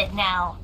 it now.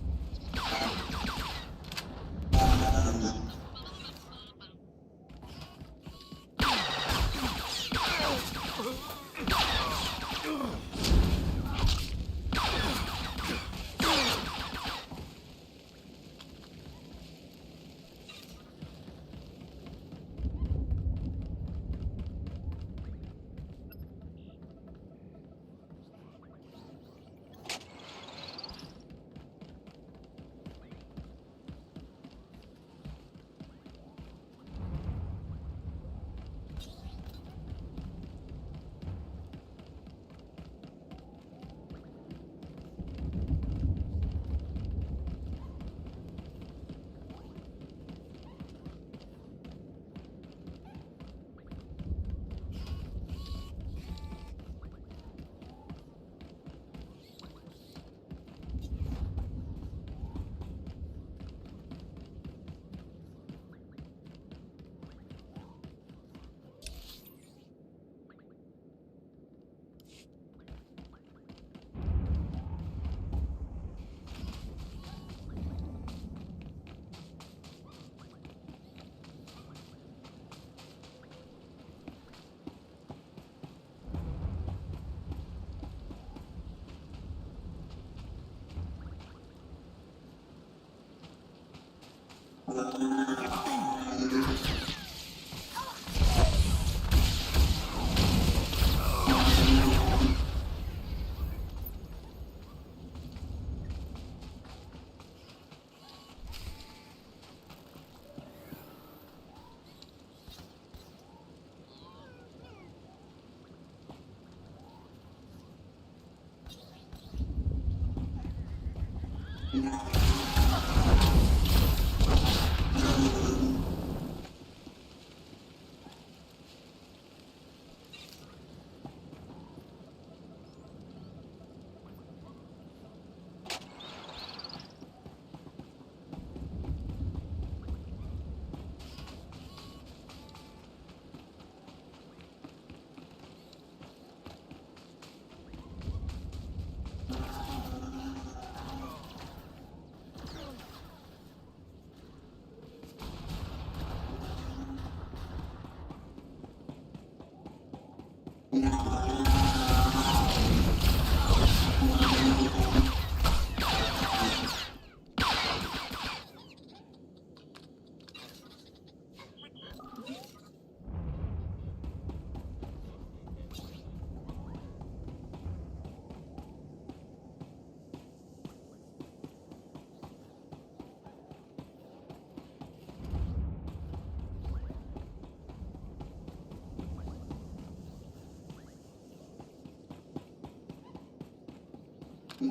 Get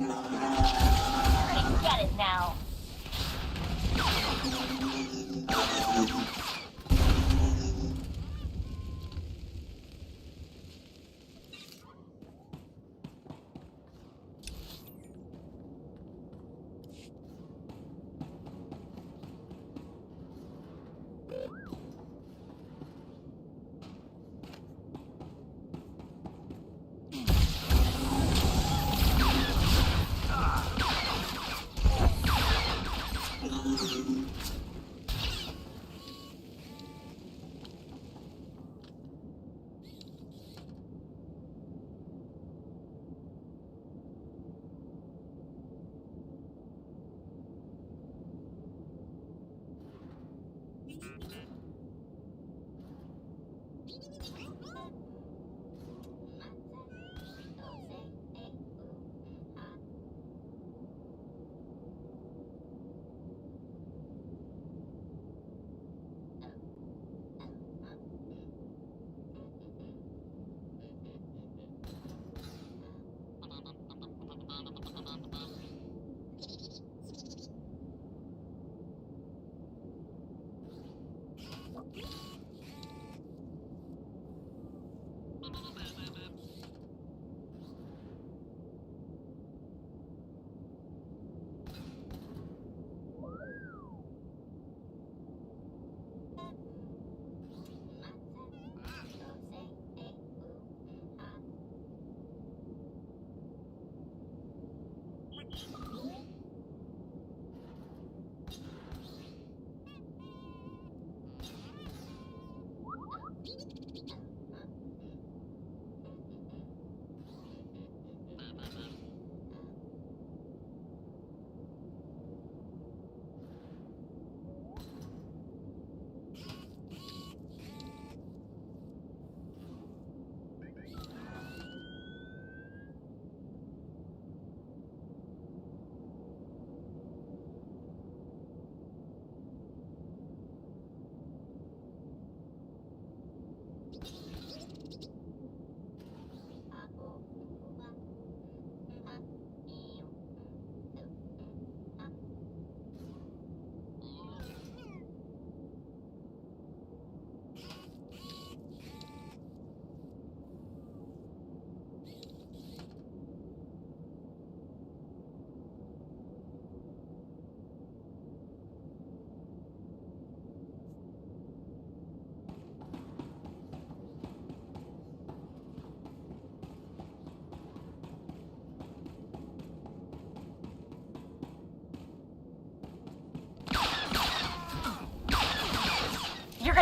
it now.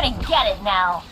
gonna get it now.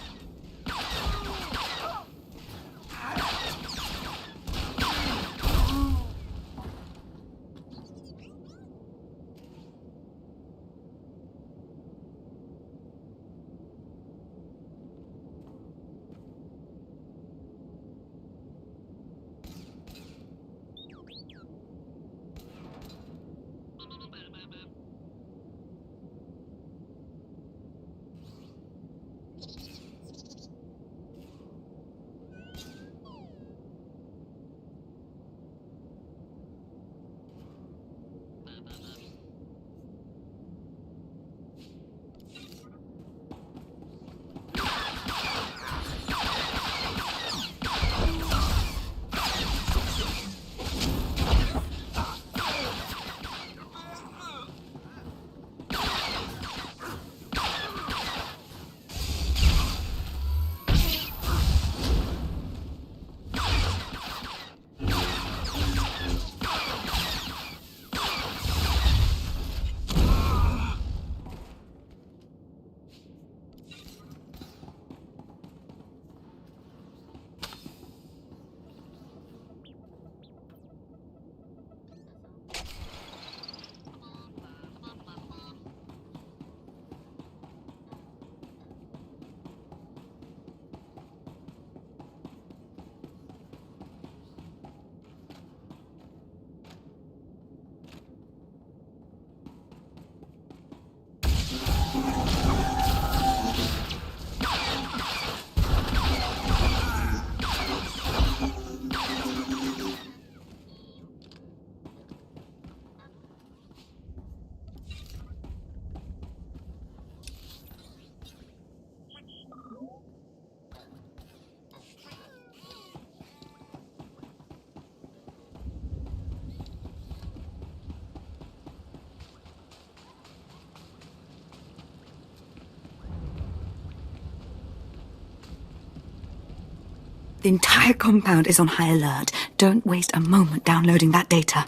The entire compound is on high alert. Don't waste a moment downloading that data.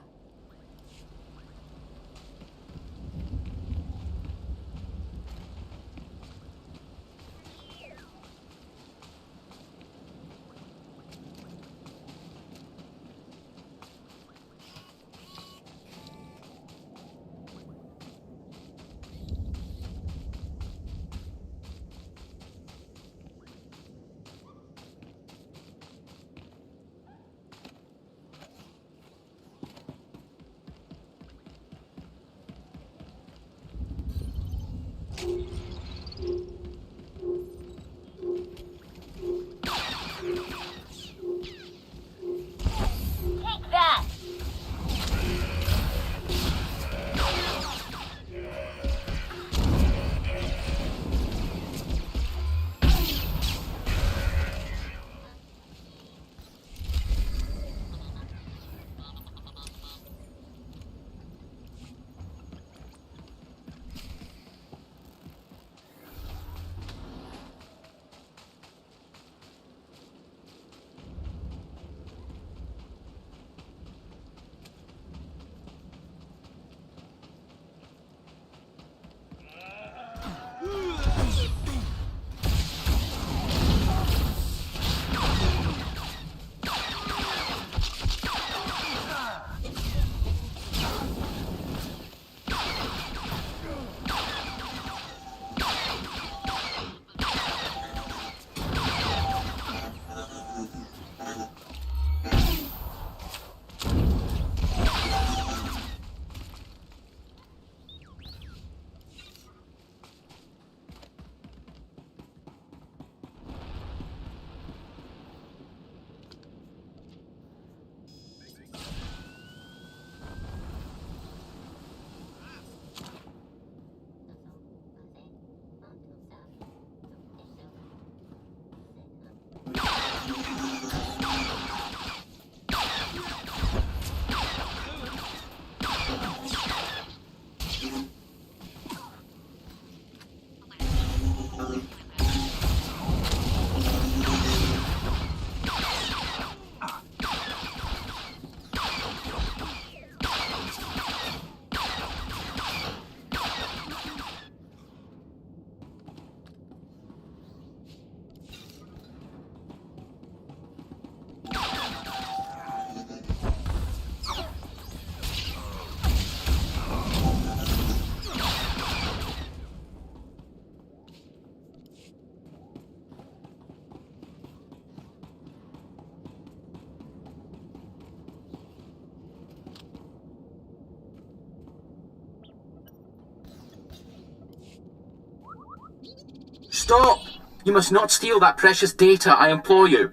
Stop! You must not steal that precious data, I implore you.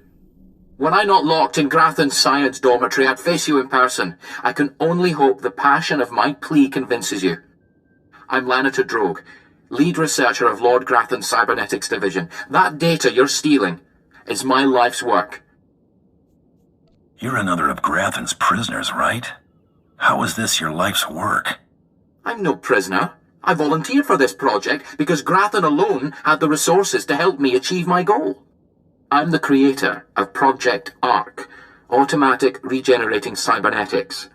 Were I not locked in Grathan's science dormitory, I'd face you in person. I can only hope the passion of my plea convinces you. I'm Lanator Drogue, lead researcher of Lord Grathan's Cybernetics Division. That data you're stealing is my life's work. You're another of Grathan's prisoners, right? How is this your life's work? I'm no prisoner. I volunteered for this project because Grathan alone had the resources to help me achieve my goal. I'm the creator of Project ARC, Automatic Regenerating Cybernetics.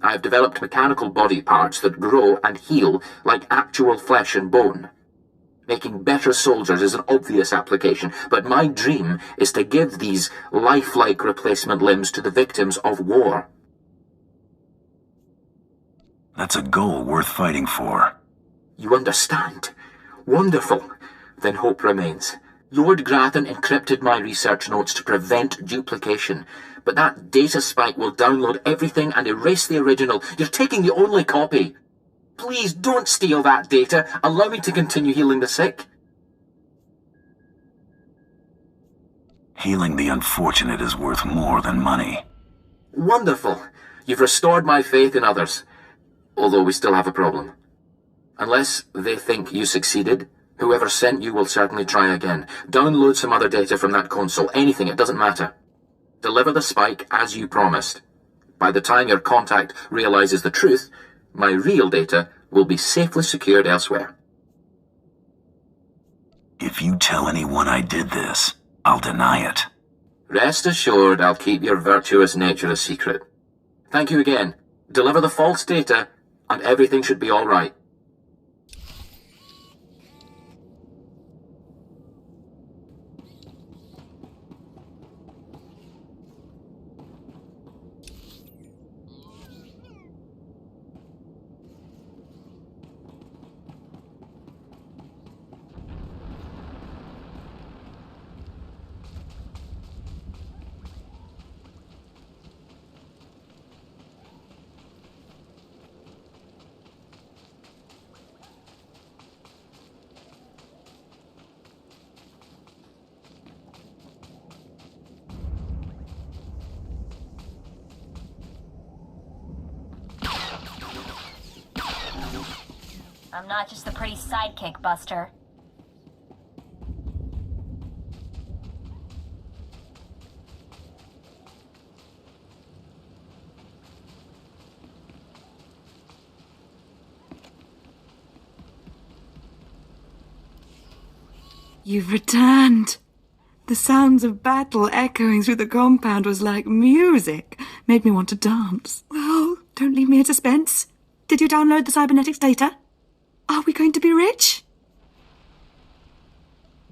I've developed mechanical body parts that grow and heal like actual flesh and bone. Making better soldiers is an obvious application, but my dream is to give these lifelike replacement limbs to the victims of war. That's a goal worth fighting for. You understand? Wonderful. Then hope remains. Lord Grathan encrypted my research notes to prevent duplication, but that data spike will download everything and erase the original. You're taking the only copy. Please don't steal that data. Allow me to continue healing the sick. Healing the unfortunate is worth more than money. Wonderful. You've restored my faith in others. Although we still have a problem. Unless they think you succeeded, whoever sent you will certainly try again. Download some other data from that console. Anything, it doesn't matter. Deliver the spike as you promised. By the time your contact realizes the truth, my real data will be safely secured elsewhere. If you tell anyone I did this, I'll deny it. Rest assured I'll keep your virtuous nature a secret. Thank you again. Deliver the false data, and everything should be all right. I'm not just the pretty sidekick, Buster. You've returned. The sounds of battle echoing through the compound was like music. Made me want to dance. Well, don't leave me in suspense. Did you download the cybernetics data? Are we going to be rich?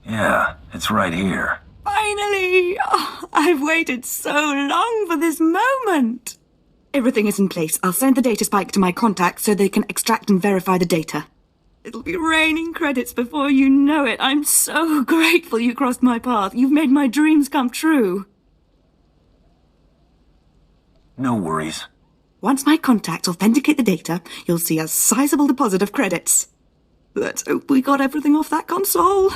Yeah, it's right here. Finally! Oh, I've waited so long for this moment. Everything is in place. I'll send the data spike to my contacts so they can extract and verify the data. It'll be raining credits before you know it. I'm so grateful you crossed my path. You've made my dreams come true. No worries. Once my contacts authenticate the data, you'll see a sizable deposit of credits. Let's hope we got everything off that console.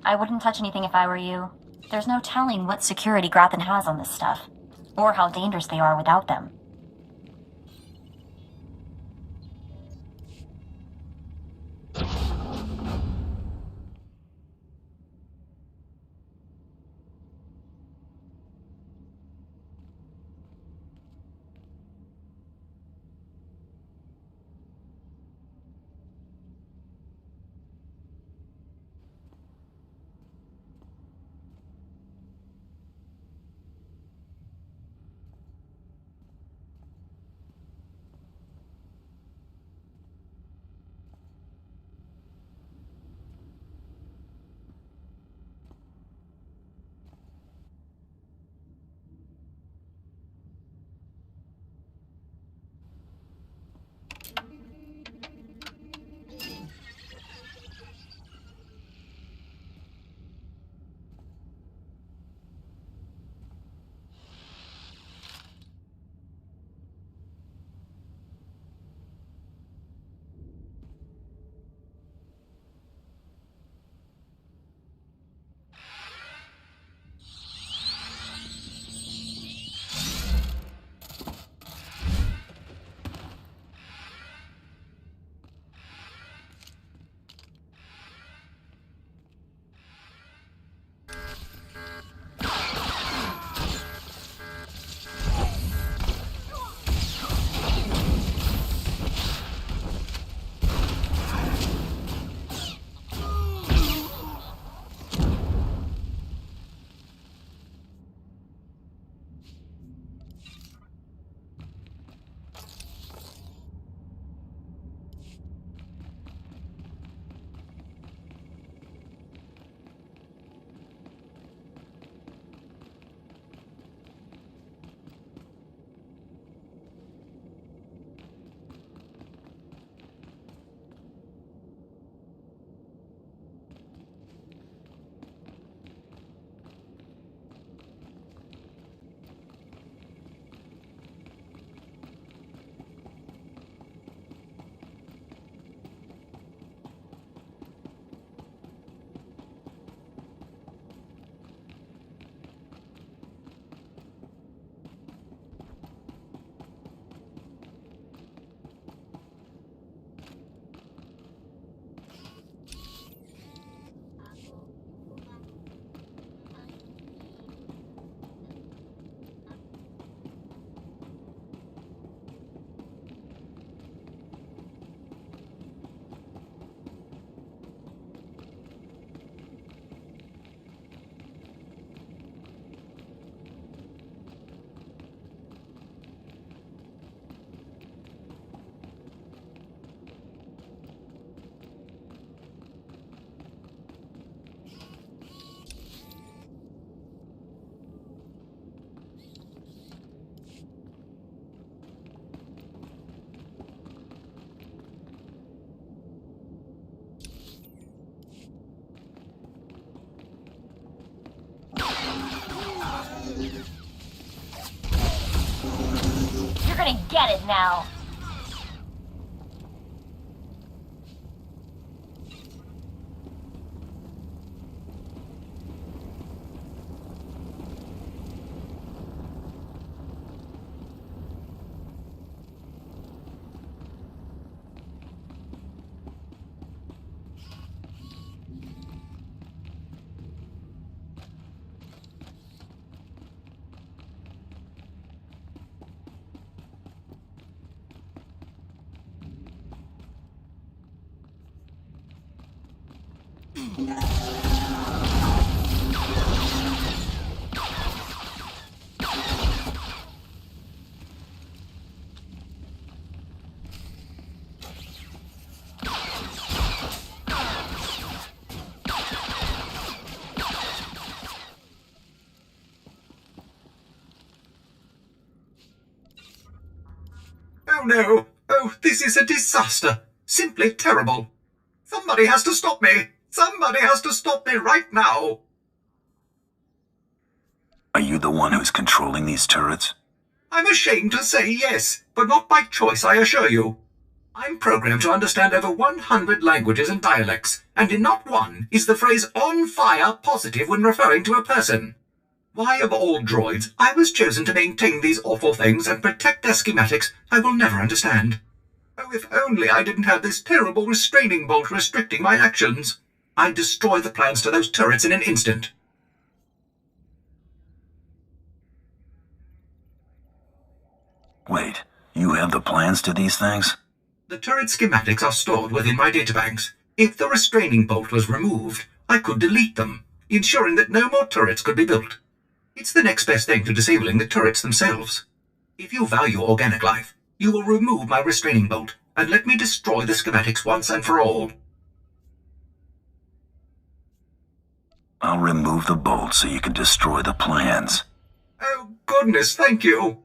I wouldn't touch anything if I were you. There's no telling what security Grathan has on this stuff, or how dangerous they are without them. You're gonna get it now. Oh no! Oh, this is a disaster! Simply terrible! Somebody has to stop me! Somebody has to stop me right now! Are you the one who's controlling these turrets? I'm ashamed to say yes, but not by choice, I assure you. I'm programmed to understand over 100 languages and dialects, and in not one is the phrase on fire positive when referring to a person. Why, of all droids, I was chosen to maintain these awful things and protect their schematics, I will never understand. Oh, if only I didn't have this terrible restraining bolt restricting my actions. I'd destroy the plans to those turrets in an instant. Wait, you have the plans to these things? The turret schematics are stored within my databanks. If the restraining bolt was removed, I could delete them, ensuring that no more turrets could be built. It's the next best thing to disabling the turrets themselves. If you value organic life, you will remove my restraining bolt and let me destroy the schematics once and for all. I'll remove the bolt so you can destroy the plans. Oh, goodness, thank you.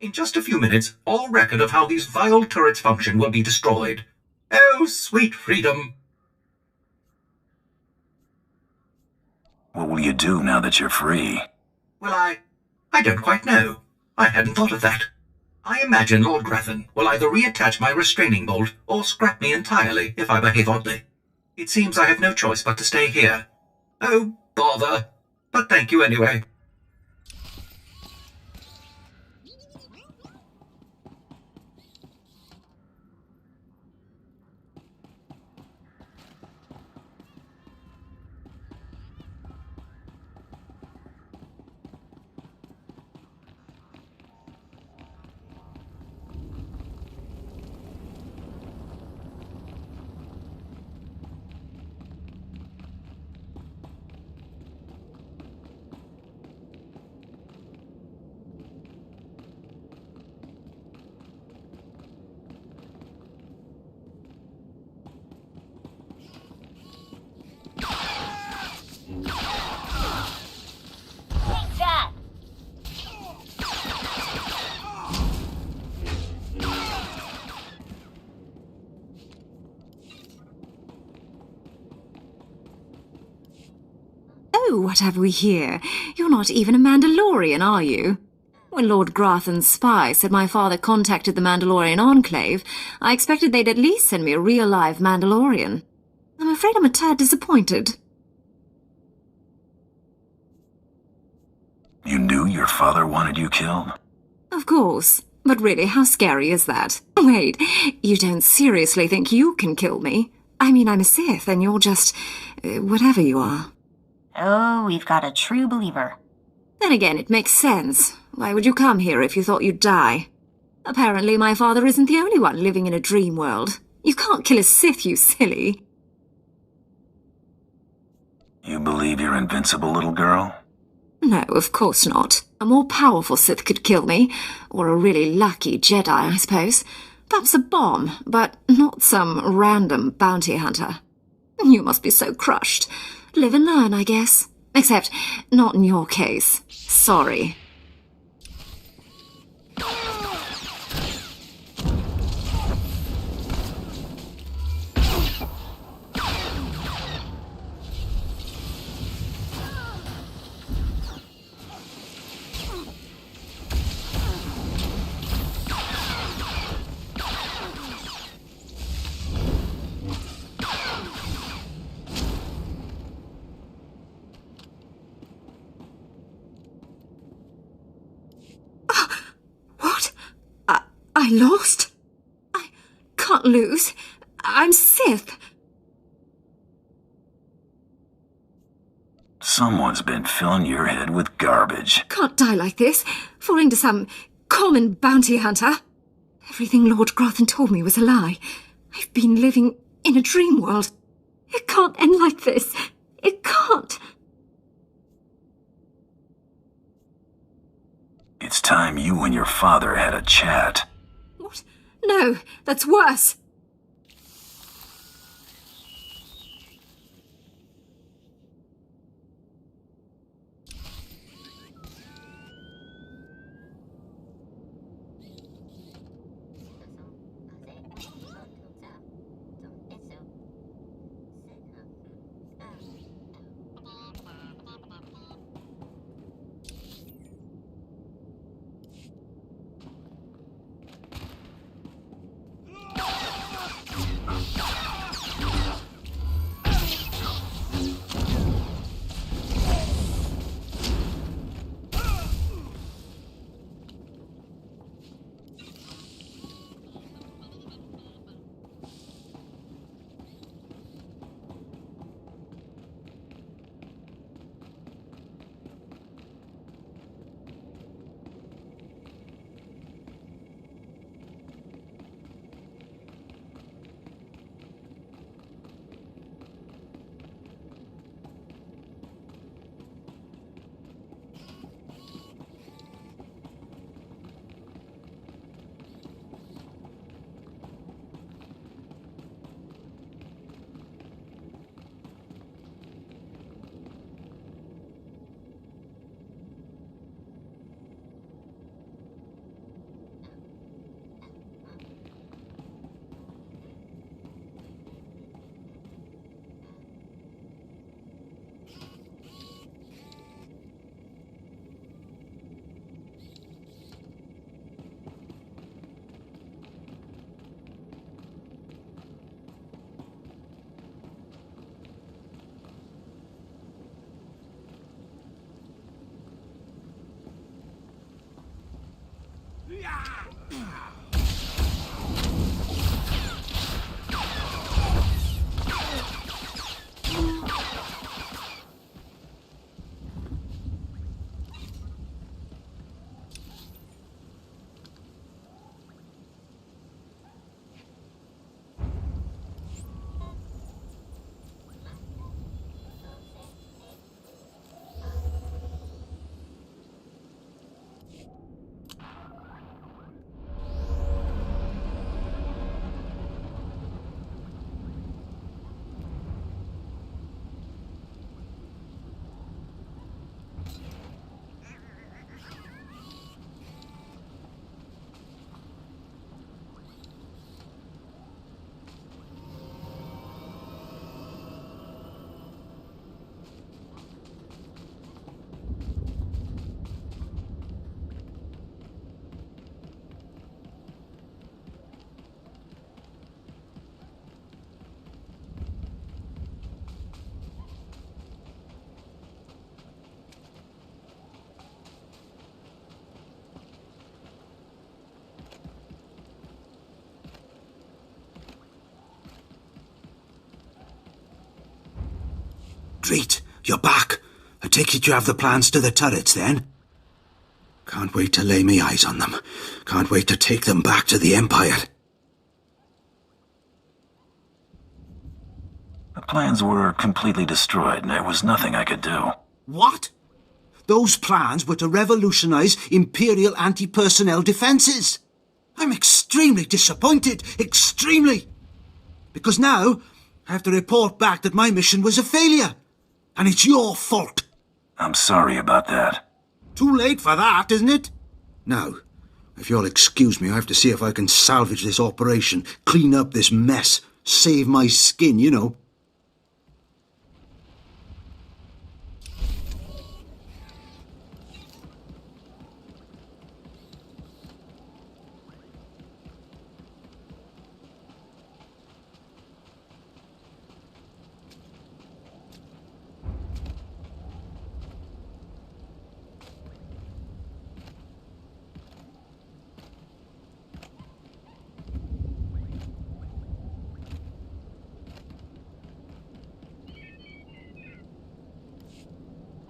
In just a few minutes, all record of how these vile turrets function will be destroyed. Oh, sweet freedom. What will you do now that you're free? Well, I don't quite know. I hadn't thought of that. I imagine Lord Grathan will either reattach my restraining bolt or scrap me entirely if I behave oddly. It seems I have no choice but to stay here. Oh, bother. But thank you anyway. Oh, what have we here? You're not even a Mandalorian, are you? When Lord Grathan's spy said my father contacted the Mandalorian Enclave, I expected they'd at least send me a real-live Mandalorian. I'm afraid I'm a tad disappointed. You knew your father wanted you killed? Of course. But really, how scary is that? Wait, you don't seriously think you can kill me? I mean, I'm a Sith, and you're just... whatever you are. Oh, we've got a true believer. Then again, it makes sense. Why would you come here if you thought you'd die? Apparently my father isn't the only one living in a dream world. You can't kill a Sith, you silly. You believe you're invincible, little girl? No, of course not. A more powerful Sith could kill me. Or a really lucky Jedi, I suppose. Perhaps a bomb, but not some random bounty hunter. You must be so crushed. Live and learn, I guess. Except, not in your case. Sorry. I lost? I can't lose. I'm Sith. Someone's been filling your head with garbage. Can't die like this, falling to some common bounty hunter. Everything Lord Grathan told me was a lie. I've been living in a dream world. It can't end like this. It can't. It's time you and your father had a chat. What? No, that's worse. Great, you're back. I take it you have the plans to the turrets, then? Can't wait to lay me eyes on them. Can't wait to take them back to the Empire. The plans were completely destroyed, and there was nothing I could do. What? Those plans were to revolutionize Imperial anti-personnel defenses. I'm extremely disappointed. Extremely. Because now, I have to report back that my mission was a failure. And it's your fault. I'm sorry about that. Too late for that, isn't it? Now, if you'll excuse me, I have to see if I can salvage this operation, clean up this mess, save my skin, you know.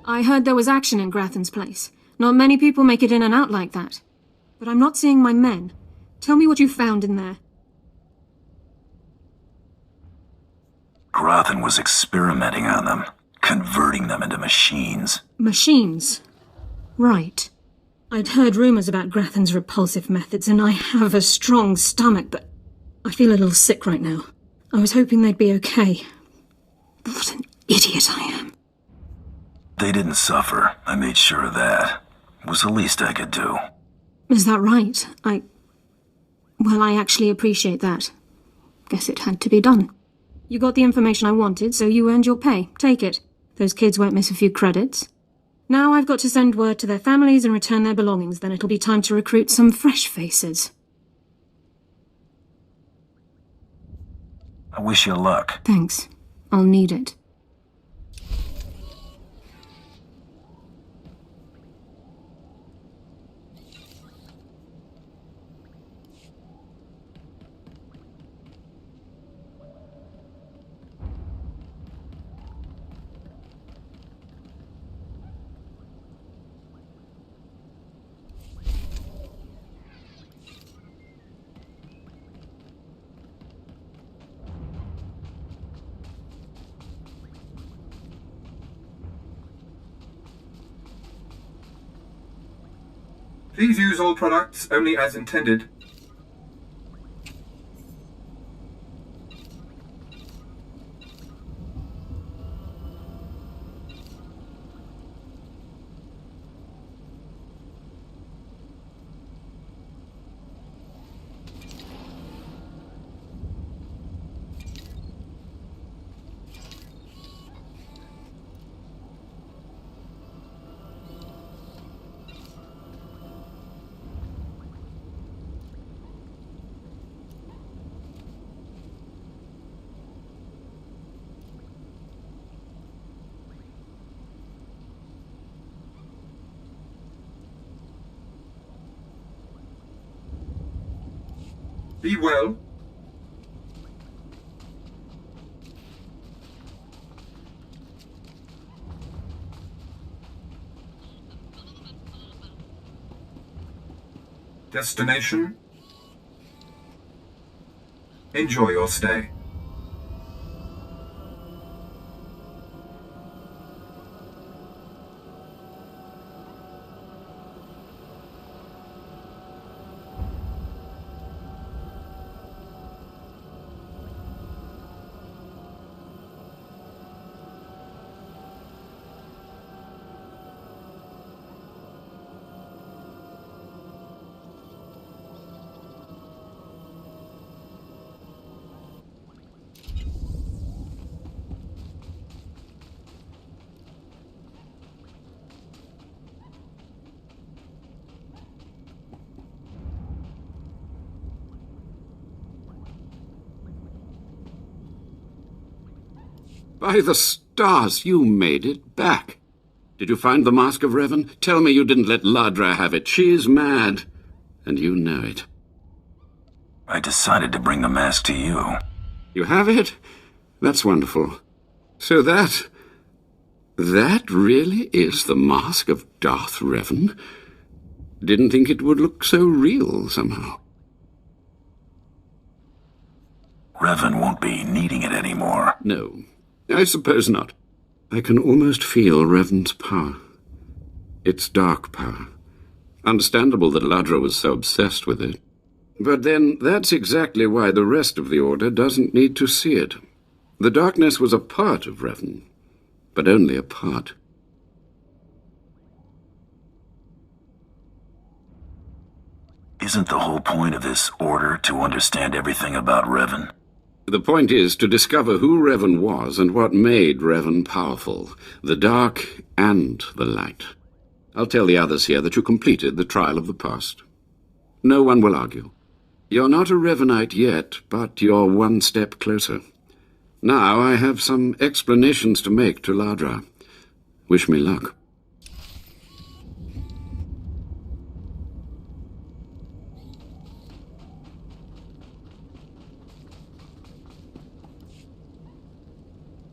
I heard there was action in Grathan's place. Not many people make it in and out like that. But I'm not seeing my men. Tell me what you found in there. Grathan was experimenting on them, converting them into machines. Machines? Right. I'd heard rumors about Grathan's repulsive methods, and I have a strong stomach, but I feel a little sick right now. I was hoping they'd be okay. What an idiot I am. They didn't suffer. I made sure of that. It was the least I could do. Is that right? Well, I actually appreciate that. Guess it had to be done. You got the information I wanted, so you earned your pay. Take it. Those kids won't miss a few credits. Now I've got to send word to their families and return their belongings, then it'll be time to recruit some fresh faces. I wish you luck. Thanks. I'll need it. Please use all products only as intended. Be well. Destination. Enjoy your stay. By the stars, you made it back. Did you find the Mask of Revan? Tell me you didn't let Ladra have it. She is mad, and you know it. I decided to bring the mask to you. You have it? That's wonderful. So that That really is the mask of Darth Revan? Didn't think it would look so real, somehow. Revan won't be needing it anymore. No, I suppose not. I can almost feel Revan's power. It's dark power. Understandable that Ladra was so obsessed with it. But then, that's exactly why the rest of the Order doesn't need to see it. The darkness was a part of Revan, but only a part. Isn't the whole point of this Order to understand everything about Revan? The point is to discover who Revan was and what made Revan powerful, the dark and the light. I'll tell the others here that you completed the trial of the past. No one will argue. You're not a Revanite yet, but you're one step closer. Now I have some explanations to make to Ladra. Wish me luck.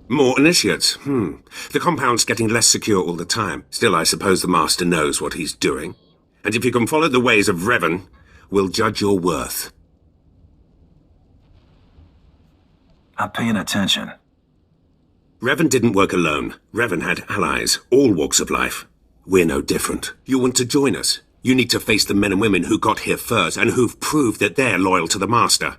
More initiates. The compound's getting less secure all the time. Still, I suppose the Master knows what he's doing. And if you can follow the ways of Revan, we'll judge your worth. I'm paying attention. Revan didn't work alone. Revan had allies, all walks of life. We're no different. You want to join us? You need to face the men and women who got here first and who've proved that they're loyal to the Master.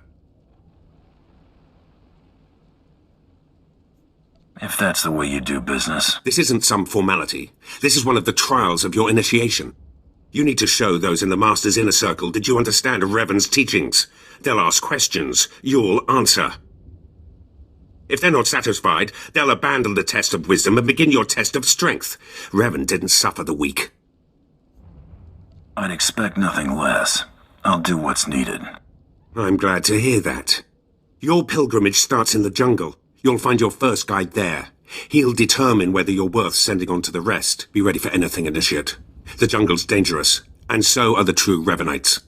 If that's the way you do business. This isn't some formality. This is one of the trials of your initiation. You need to show those in the Master's inner circle that you understand Revan's teachings. They'll ask questions. You'll answer. If they're not satisfied, they'll abandon the test of wisdom and begin your test of strength. Revan didn't suffer the weak. I'd expect nothing less. I'll do what's needed. I'm glad to hear that. Your pilgrimage starts in the jungle. You'll find your first guide there. He'll determine whether you're worth sending on to the rest. Be ready for anything, Initiate. The jungle's dangerous, and so are the true Revanites.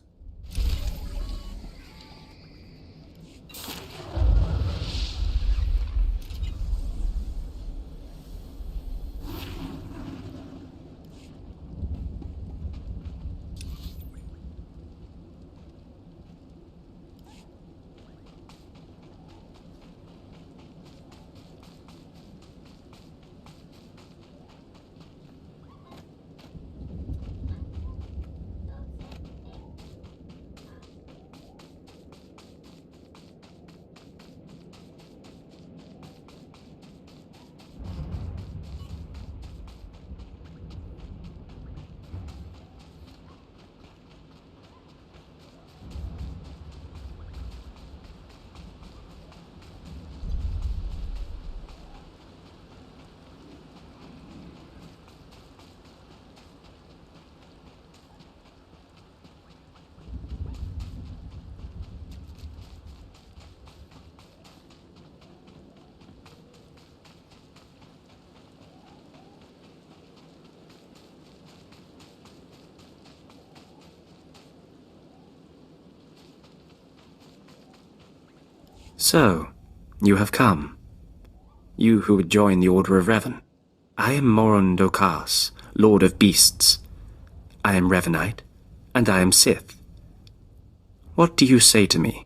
So, you have come. You who would join the Order of Revan. I am Moron Dokas, Lord of Beasts. I am Revanite, and I am Sith. What do you say to me?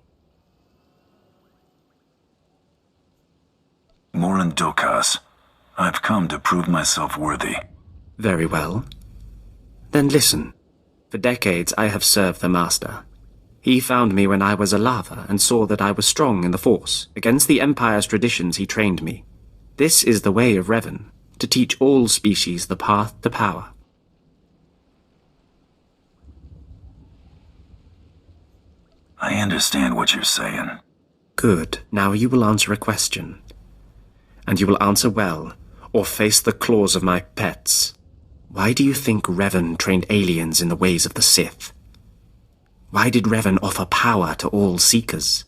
Moron Dokas, I've come to prove myself worthy. Very well. Then listen. For decades I have served the Master. He found me when I was a lava and saw that I was strong in the Force. Against the Empire's traditions he trained me. This is the way of Revan, to teach all species the path to power. I understand what you're saying. Good. Now you will answer a question. And you will answer well, or face the claws of my pets. Why do you think Revan trained aliens in the ways of the Sith? Why did Revan offer power to all Seekers?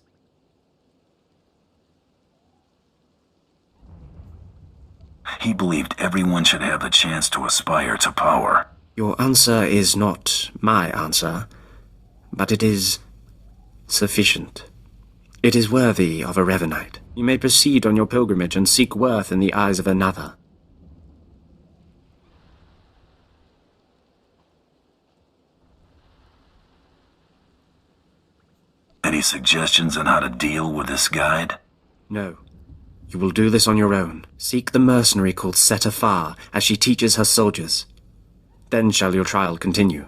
He believed everyone should have the chance to aspire to power. Your answer is not my answer, but it is sufficient. It is worthy of a Revanite. You may proceed on your pilgrimage and seek worth in the eyes of another. Any suggestions on how to deal with this guide? No. You will do this on your own. Seek the mercenary called Seta Far, as she teaches her soldiers. Then shall your trial continue.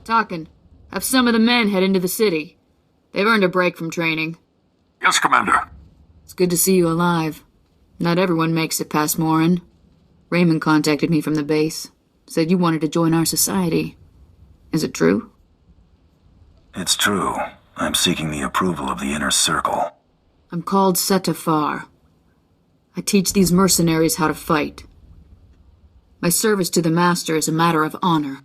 Tarkin, have some of the men head into the city. They've earned a break from training. Yes, Commander. It's good to see you alive. Not everyone makes it past Morin. Raymond contacted me from the base. Said you wanted to join our society. Is it true? It's true. I'm seeking the approval of the Inner Circle. I'm called Seta Far. I teach these mercenaries how to fight. My service to the Master is a matter of honor.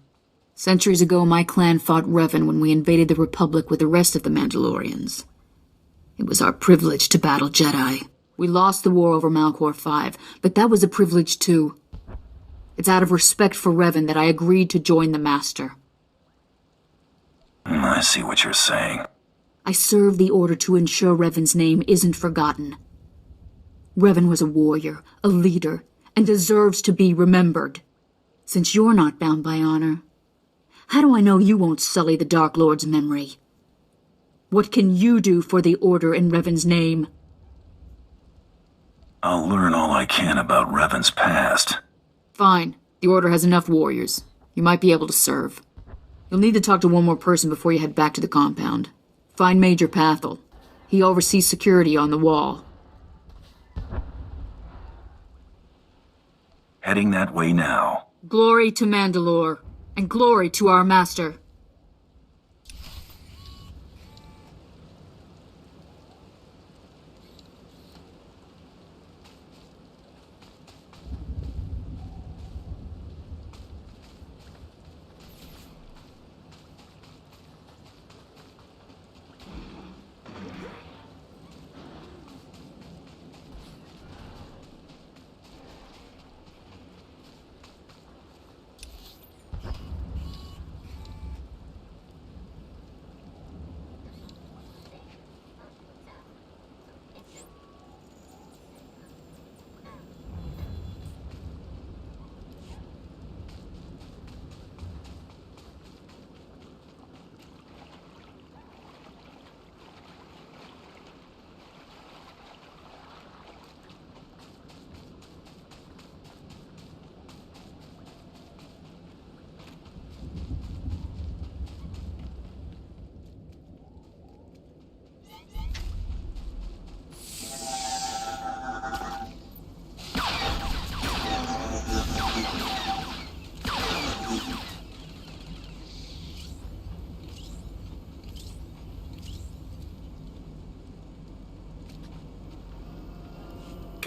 Centuries ago, my clan fought Revan when we invaded the Republic with the rest of the Mandalorians. It was our privilege to battle Jedi. We lost the war over Malchor 5, but that was a privilege too. It's out of respect for Revan that I agreed to join the Master. I see what you're saying. I serve the Order to ensure Revan's name isn't forgotten. Revan was a warrior, a leader, and deserves to be remembered. Since you're not bound by honor, how do I know you won't sully the Dark Lord's memory? What can you do for the Order in Revan's name? I'll learn all I can about Revan's past. Fine. The Order has enough warriors. You might be able to serve. You'll need to talk to one more person before you head back to the compound. Find Major Pathel. He oversees security on the wall. Heading that way now. Glory to Mandalore, and glory to our master.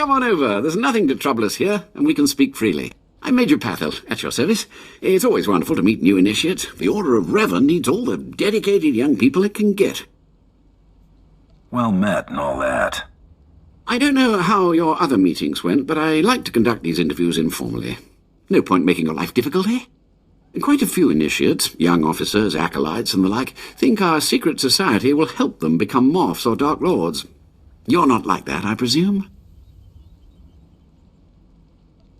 Come on over. There's nothing to trouble us here, and we can speak freely. I'm Major Pathel, at your service. It's always wonderful to meet new initiates. The Order of Revan needs all the dedicated young people it can get. Well met and all that. I don't know how your other meetings went, but I like to conduct these interviews informally. No point making your life difficult, eh? Quite a few initiates, young officers, acolytes, and the like, think our secret society will help them become Morphs or Dark Lords. You're not like that, I presume?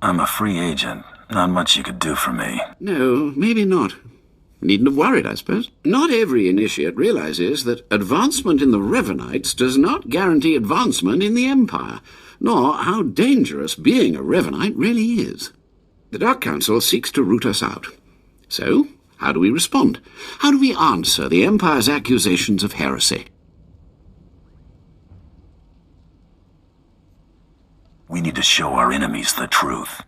I'm a free agent. Not much you could do for me. No, maybe not. Needn't have worried, I suppose. Not every initiate realizes that advancement in the Revanites does not guarantee advancement in the Empire, nor how dangerous being a Revanite really is. The Dark Council seeks to root us out. So, how do we respond? How do we answer the Empire's accusations of heresy? We need to show our enemies the truth.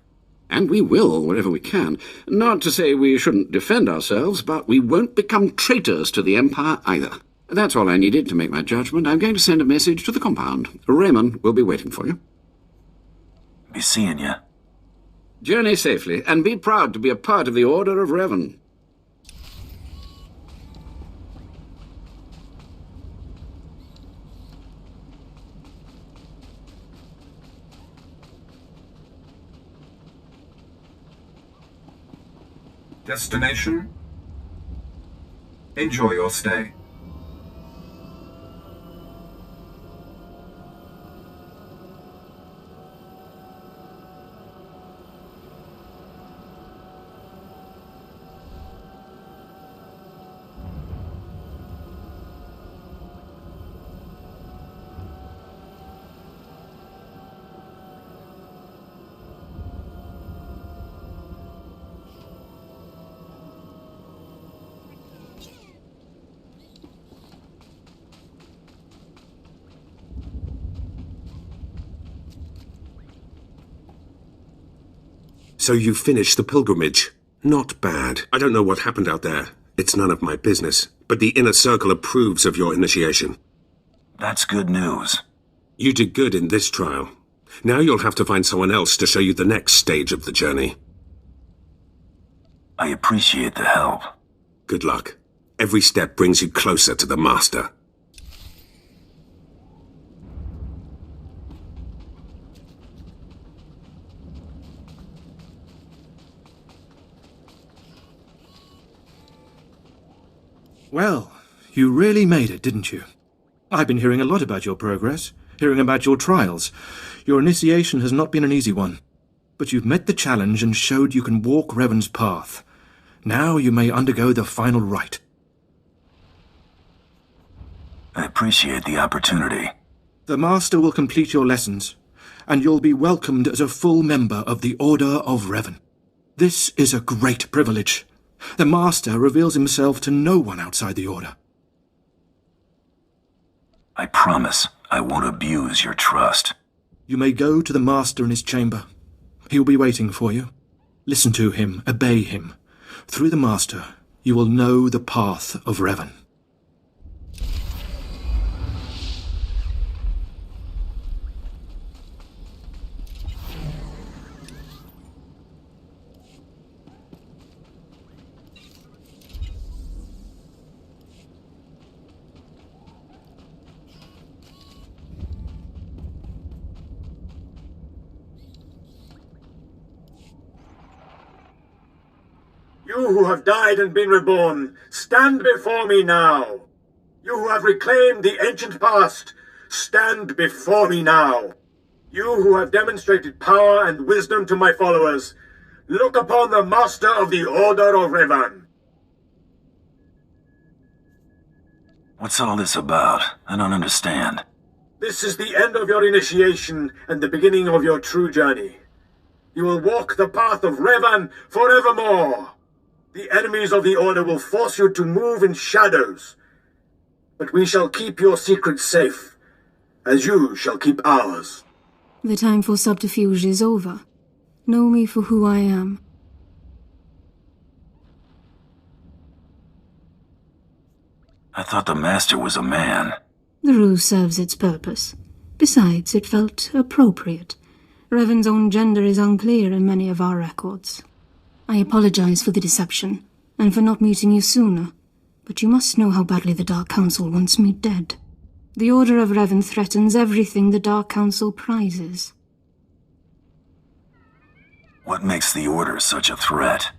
And we will, wherever we can. Not to say we shouldn't defend ourselves, but we won't become traitors to the Empire either. That's all I needed to make my judgment. I'm going to send a message to the compound. Raymond will be waiting for you. Be seeing you. Journey safely, and be proud to be a part of the Order of Revan. Destination? Enjoy your stay. So you finished the pilgrimage. Not bad. I don't know what happened out there. It's none of my business. But the Inner Circle approves of your initiation. That's good news. You did good in this trial. Now you'll have to find someone else to show you the next stage of the journey. I appreciate the help. Good luck. Every step brings you closer to the Master. Well, you really made it, didn't you? I've been hearing a lot about your progress, hearing about your trials. Your initiation has not been an easy one. But you've met the challenge and showed you can walk Revan's path. Now you may undergo the final rite. I appreciate the opportunity. The Master will complete your lessons, and you'll be welcomed as a full member of the Order of Revan. This is a great privilege. The Master reveals himself to no one outside the Order. I promise I won't abuse your trust. You may go to the Master in his chamber. He will be waiting for you. Listen to him, obey him. Through the Master, you will know the path of Revan. You who have died and been reborn, stand before me now. You who have reclaimed the ancient past, stand before me now. You who have demonstrated power and wisdom to my followers, look upon the Master of the Order of Revan. What's all this about? I don't understand. This is the end of your initiation and the beginning of your true journey. You will walk the path of Revan forevermore. The enemies of the Order will force you to move in shadows. But we shall keep your secrets safe, as you shall keep ours. The time for subterfuge is over. Know me for who I am. I thought the Master was a man. The ruse serves its purpose. Besides, it felt appropriate. Revan's own gender is unclear in many of our records. I apologize for the deception, and for not meeting you sooner, but you must know how badly the Dark Council wants me dead. The Order of Revan threatens everything the Dark Council prizes. What makes the Order such a threat?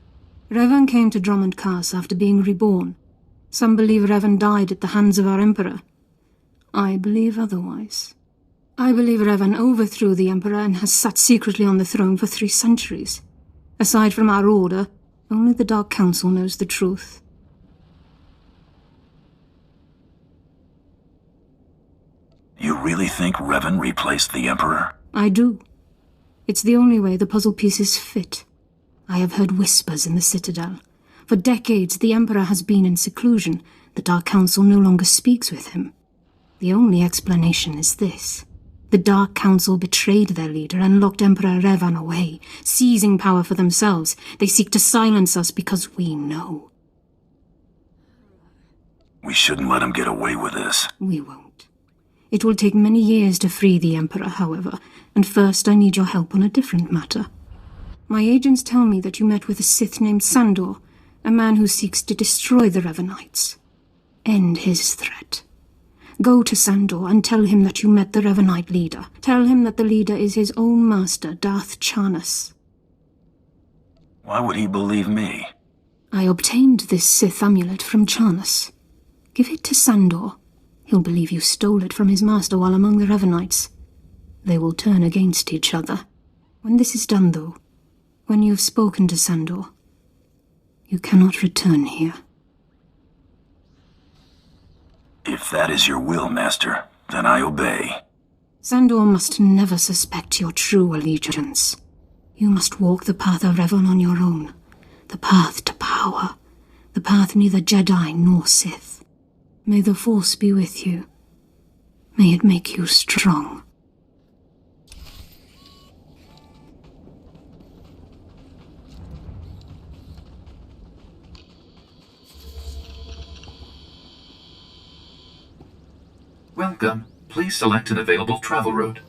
Revan came to Drummond Cass after being reborn. Some believe Revan died at the hands of our Emperor. I believe otherwise. I believe Revan overthrew the Emperor and has sat secretly on the throne for 3 centuries. Aside from our Order, only the Dark Council knows the truth. You really think Revan replaced the Emperor? I do. It's the only way the puzzle pieces fit. I have heard whispers in the Citadel. For decades, the Emperor has been in seclusion. The Dark Council no longer speaks with him. The only explanation is this. The Dark Council betrayed their leader and locked Emperor Revan away, seizing power for themselves. They seek to silence us because we know. We shouldn't let him get away with this. We won't. It will take many years to free the Emperor, however, and first I need your help on a different matter. My agents tell me that you met with a Sith named Sandor, a man who seeks to destroy the Revanites. End his threat. Go to Sandor and tell him that you met the Revanite leader. Tell him that the leader is his own master, Darth Charnas. Why would he believe me? I obtained this Sith amulet from Charnas. Give it to Sandor. He'll believe you stole it from his master while among the Revanites. They will turn against each other. When this is done, though, when you've spoken to Sandor, you cannot return here. If that is your will, Master, then I obey. Sandor must never suspect your true allegiance. You must walk the path of Revan on your own. The path to power. The path neither Jedi nor Sith. May the Force be with you. May it make you strong. Welcome. Please select an available travel route.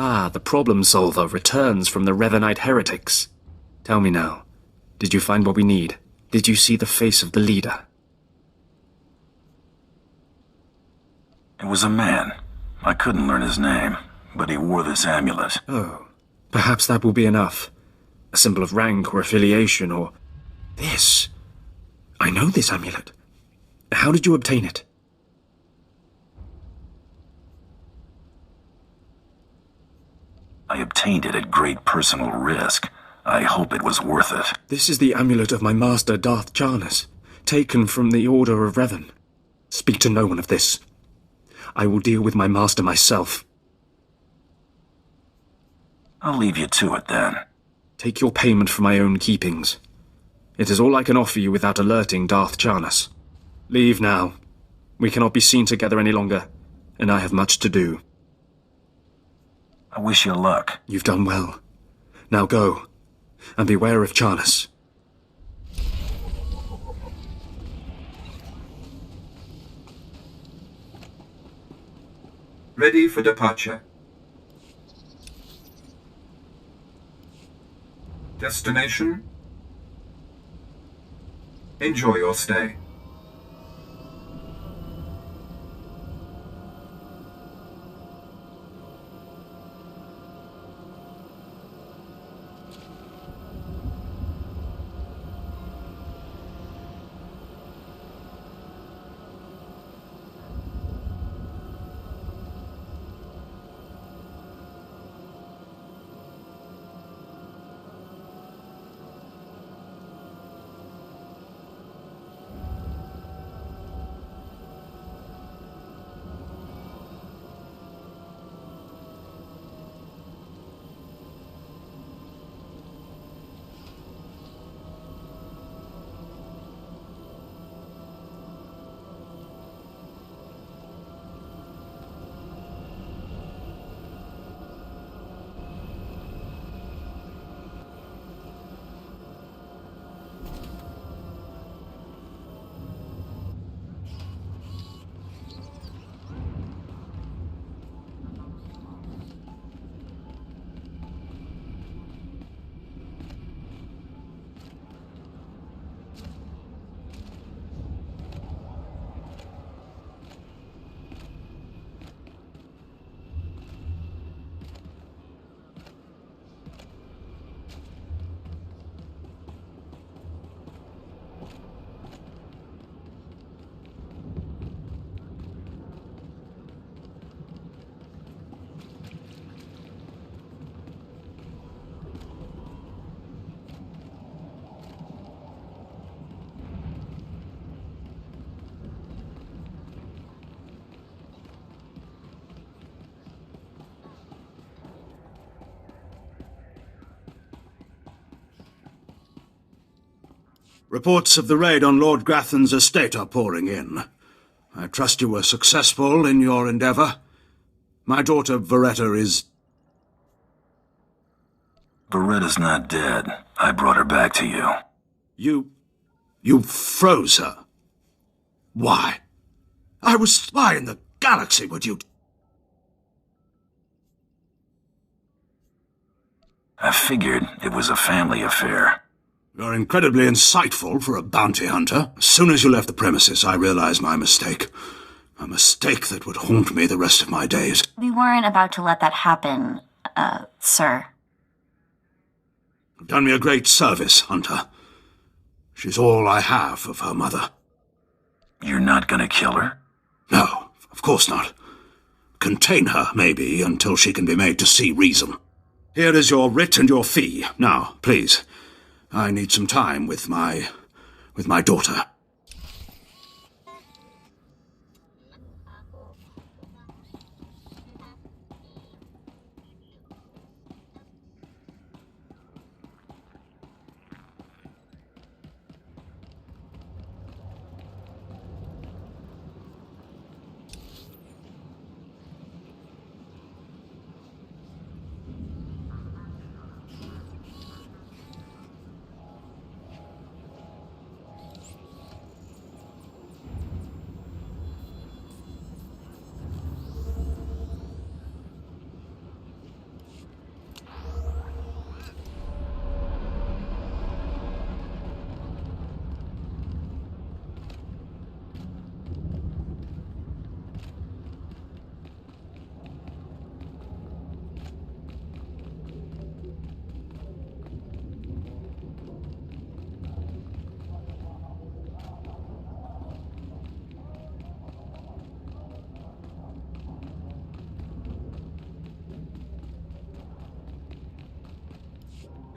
Ah, the problem solver returns from the Revanite heretics. Tell me now, did you find what we need? Did you see the face of the leader? It was a man. I couldn't learn his name, but he wore this amulet. Oh, perhaps that will be enough. A symbol of rank or affiliation or... This. I know this amulet. How did you obtain it? I obtained it at great personal risk. I hope it was worth it. This is the amulet of my master, Darth Jarnus, taken from the Order of Revan. Speak to no one of this. I will deal with my master myself. I'll leave you to it then. Take your payment for my own keepings. It is all I can offer you without alerting Darth Jarnus. Leave now. We cannot be seen together any longer, and I have much to do. I wish you luck. You've done well. Now go, and beware of Jarnus. Ready for departure. Destination? Enjoy your stay. Reports of the raid on Lord Grathan's estate are pouring in. I trust you were successful in your endeavour. My daughter Veretta is... Veretta's not dead. I brought her back to you. You froze her? Why? I was spy in the galaxy, would you... I figured it was a family affair. You're incredibly insightful for a bounty hunter. As soon as you left the premises, I realized my mistake. A mistake that would haunt me the rest of my days. We weren't about to let that happen, sir. You've done me a great service, Hunter. She's all I have of her mother. You're not gonna kill her? No, of course not. Contain her, maybe, until she can be made to see reason. Here is your writ and your fee. Now, please. I need some time with my daughter.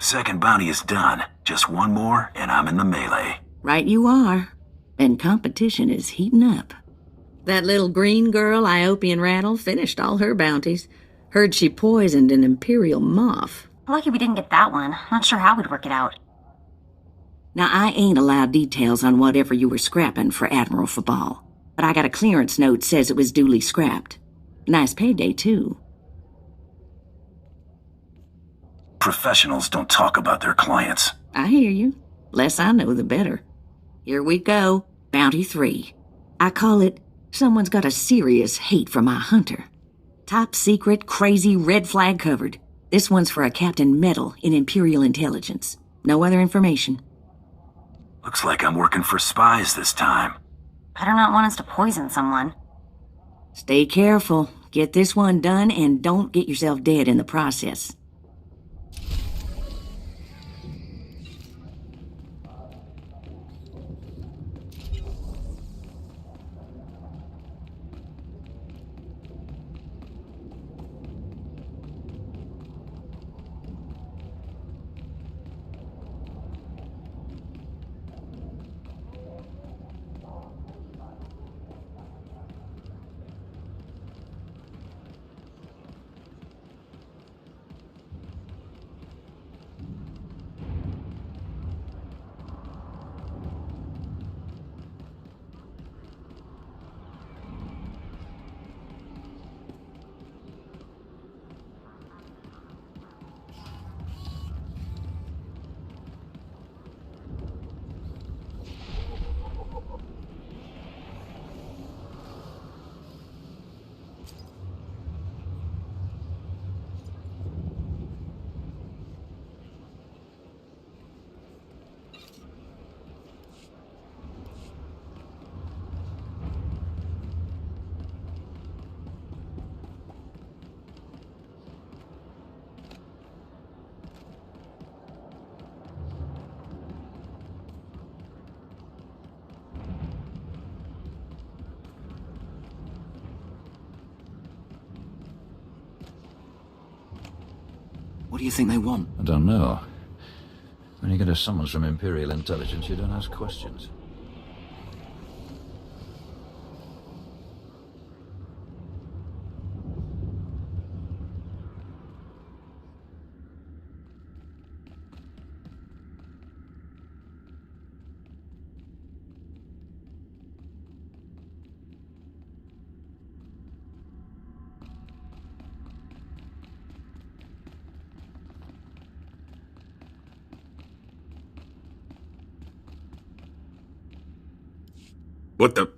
Second bounty is done. Just one more, and I'm in the melee. Right you are. And competition is heating up. That little green girl, Iopian Rattle, finished all her bounties. Heard she poisoned an Imperial moth. Lucky we didn't get that one. Not sure how we'd work it out. Now, I ain't allowed details on whatever you were scrapping for Admiral Fabal, but I got a clearance note says it was duly scrapped. Nice payday, too. Professionals don't talk about their clients. I hear you. Less I know, the better. Here we go. Bounty 3. I call it, someone's got a serious hate for my hunter. Top secret, crazy, red flag covered. This one's for a Captain Metal in Imperial Intelligence. No other information. Looks like I'm working for spies this time. Better not want us to poison someone. Stay careful. Get this one done and don't get yourself dead in the process. What do you think they want? I don't know. When you get a summons from Imperial Intelligence, you don't ask questions. What the...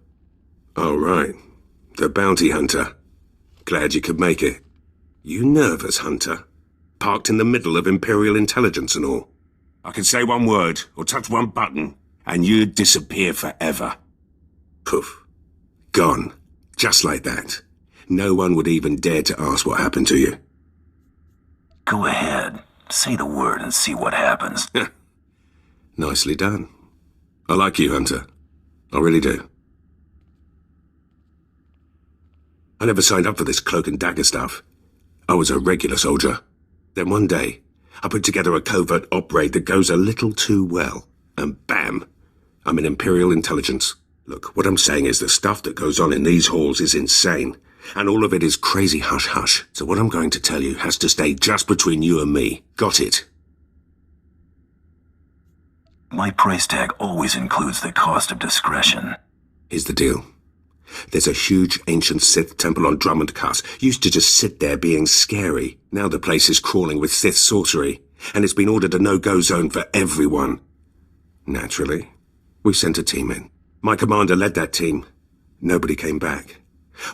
Oh, right. The bounty hunter. Glad you could make it. You nervous, Hunter? Parked in the middle of Imperial Intelligence and all. I could say one word, or touch one button, and you'd disappear forever. Poof. Gone. Just like that. No one would even dare to ask what happened to you. Go ahead. Say the word and see what happens. Nicely done. I like you, Hunter. I really do. I never signed up for this cloak and dagger stuff. I was a regular soldier. Then one day, I put together a covert op raid that goes a little too well. And bam! I'm in Imperial Intelligence. Look, what I'm saying is the stuff that goes on in these halls is insane. And all of it is crazy hush-hush. So what I'm going to tell you has to stay just between you and me. Got it? My price tag always includes the cost of discretion. Here's the deal. There's a huge ancient Sith temple on Drummond Cuss. Used to just sit there being scary. Now the place is crawling with Sith sorcery. And it's been ordered a no-go zone for everyone. Naturally, we sent a team in. My commander led that team. Nobody came back.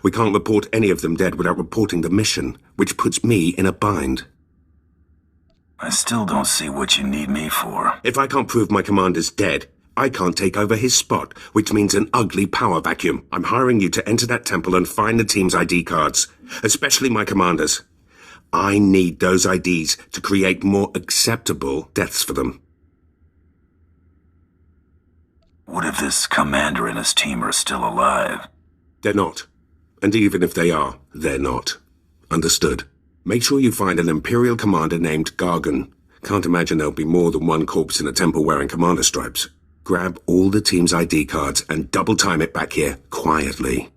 We can't report any of them dead without reporting the mission, which puts me in a bind. I still don't see what you need me for. If I can't prove my commander's dead, I can't take over his spot, which means an ugly power vacuum. I'm hiring you to enter that temple and find the team's ID cards, especially my commander's. I need those IDs to create more acceptable deaths for them. What if this commander and his team are still alive? They're not. And even if they are, they're not. Understood. Make sure you find an Imperial commander named Gargan. Can't imagine there'll be more than one corpse in a temple wearing commander stripes. Grab all the team's ID cards and double time it back here, quietly.